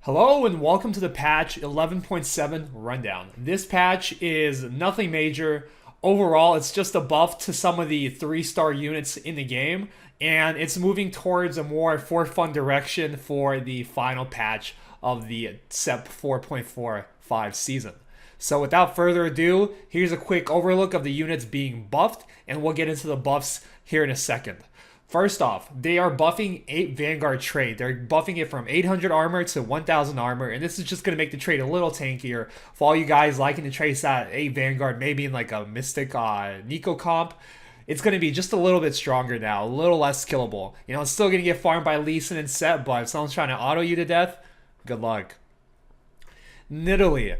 Hello and welcome to the patch 11.7 rundown. This patch is nothing major. Overall, it's just a buff to some of the 3-star units in the game, and it's moving towards a more for fun direction for the final patch of the SEP 4.45 season. So without further ado, here's a quick overlook of the units being buffed, and we'll get into the buffs here in a second. First off, they are buffing 8 Vanguard trade. They're buffing it from 800 armor to 1000 armor, and this is just going to make the trade a little tankier. For all you guys liking to trace that 8 Vanguard, maybe in like a Mystic Nico comp, it's going to be just a little bit stronger now, a little less killable. You know, it's still going to get farmed by Lee Sin and Set, but if someone's trying to auto you to death, good luck. Nidalee.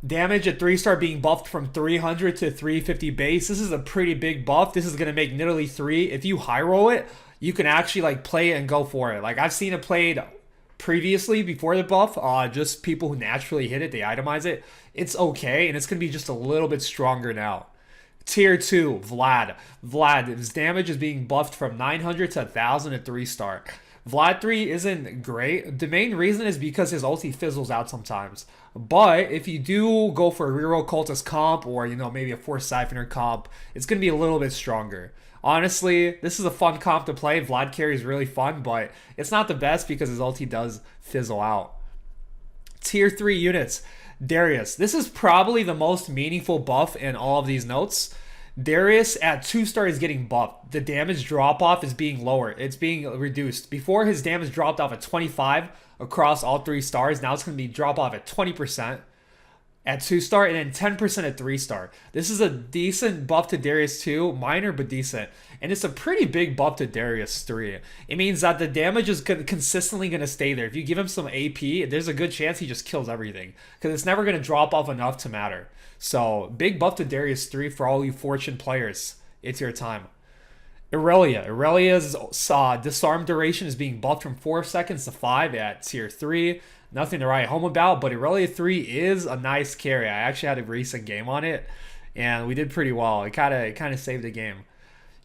Damage at 3-star being buffed from 300 to 350 base. This is a pretty big buff. This is going to make Nidalee 3. If you high roll it, you can actually like play it and go for it. Like I've seen it played previously before the buff. Just people who naturally hit it, they itemize it. It's okay, and it's going to be just a little bit stronger now. Tier 2, Vlad. Vlad, his damage is being buffed from 900 to 1000 at 3-star. Vlad 3 isn't great. The main reason is because his ulti fizzles out sometimes. But if you do go for a reroll cultist comp or, you know, maybe a Force Siphoner comp, it's going to be a little bit stronger. Honestly, this is a fun comp to play. Vlad carry is really fun, but it's not the best because his ulti does fizzle out. Tier 3 units. Darius. This is probably the most meaningful buff in all of these notes. Darius at 2-star is getting buffed. The damage drop off is being lower. It's being reduced. Before, his damage dropped off at 25 across all 3 stars. Now it's going to be drop off at 20% at 2-star and then 10% at 3-star. This is a decent buff to Darius 2, minor but decent. And it's a pretty big buff to Darius 3. It means that the damage is consistently going to stay there. If you give him some AP, there's a good chance he just kills everything, because it's never going to drop off enough to matter. So, big buff to Darius 3 for all you Fortune players. It's your time. Irelia. Irelia's disarm duration is being buffed from 4 seconds to 5 at tier 3. Nothing to write home about, but Irelia 3 is a nice carry. I actually had a recent game on it, and we did pretty well. It kind of saved the game.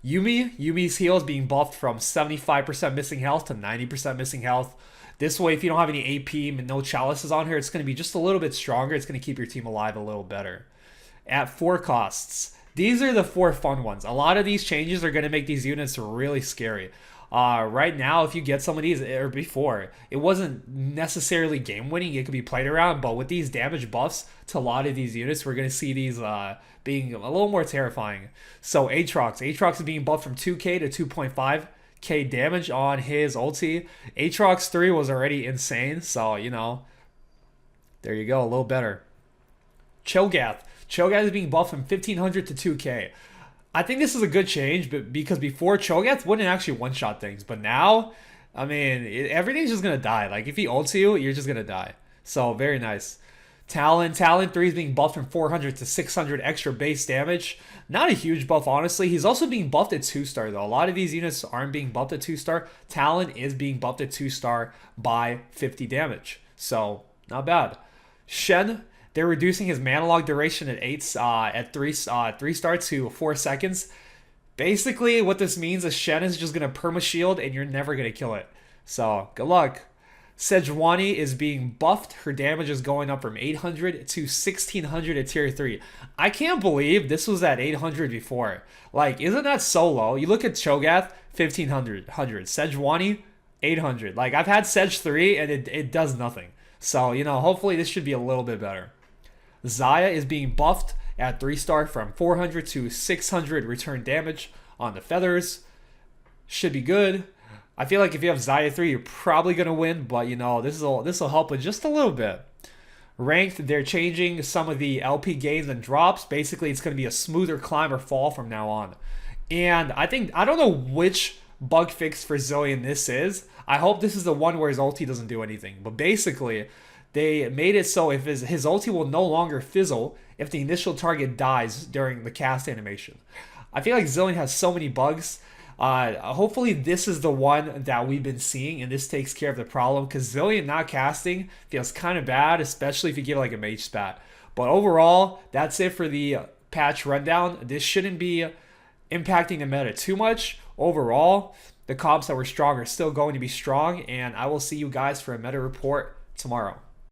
Yumi's heal is being buffed from 75% missing health to 90% missing health. This way, if you don't have any AP and no chalices on here, it's going to be just a little bit stronger. It's going to keep your team alive a little better. At 4 costs, these are the 4 fun ones. A lot of these changes are going to make these units really scary. Right now, if you get some of these, or before, it wasn't necessarily game winning. It could be played around, but with these damage buffs to a lot of these units, we're going to see these being a little more terrifying. So Aatrox. Aatrox is being buffed from 2k to 2.5k damage on his ulti. Aatrox 3 was already insane, so, you know, there you go, a little better. Cho'Gath. Cho'Gath is being buffed from 1500 to 2k. I think this is a good change, but because before, Cho'Gath wouldn't actually one-shot things, but now, I mean, everything's just going to die. Like, if he ults you, you're just going to die. So, very nice. Talon 3 is being buffed from 400 to 600 extra base damage. Not a huge buff, honestly. He's also being buffed at 2-star, though. A lot of these units aren't being buffed at 2-star. Talon is being buffed at 2-star by 50 damage. So, not bad. Shen, they're reducing his mana log duration at 3-star to 4 seconds. Basically, what this means is Shen is just going to perma-shield and you're never going to kill it. So, good luck. Sejuani is being buffed. Her damage is going up from 800 to 1600 at tier 3. I can't believe this was at 800 before. Like, isn't that so low? You look at Cho'Gath, 1500. Sejuani, 800. Like, I've had Sej 3 and it does nothing. So, you know, hopefully this should be a little bit better. Xayah is being buffed at 3-star from 400 to 600 return damage on the feathers. Should be good. I feel like if you have Xayah 3, you're probably going to win, but, you know, this will help with just a little bit. Ranked, they're changing some of the LP gains and drops. Basically, it's going to be a smoother climb or fall from now on. And I don't know which bug fix for Zilean this is. I hope this is the one where his ulti doesn't do anything. But basically, they made it so if his ulti will no longer fizzle if the initial target dies during the cast animation. I feel like Zilean has so many bugs. Hopefully this is the one that we've been seeing and this takes care of the problem, because Zilean not casting feels kind of bad, especially if you give like a mage spat. But overall, that's it for the patch rundown. This shouldn't be impacting the meta too much. Overall, the comps that were strong are still going to be strong, and I will see you guys for a meta report tomorrow.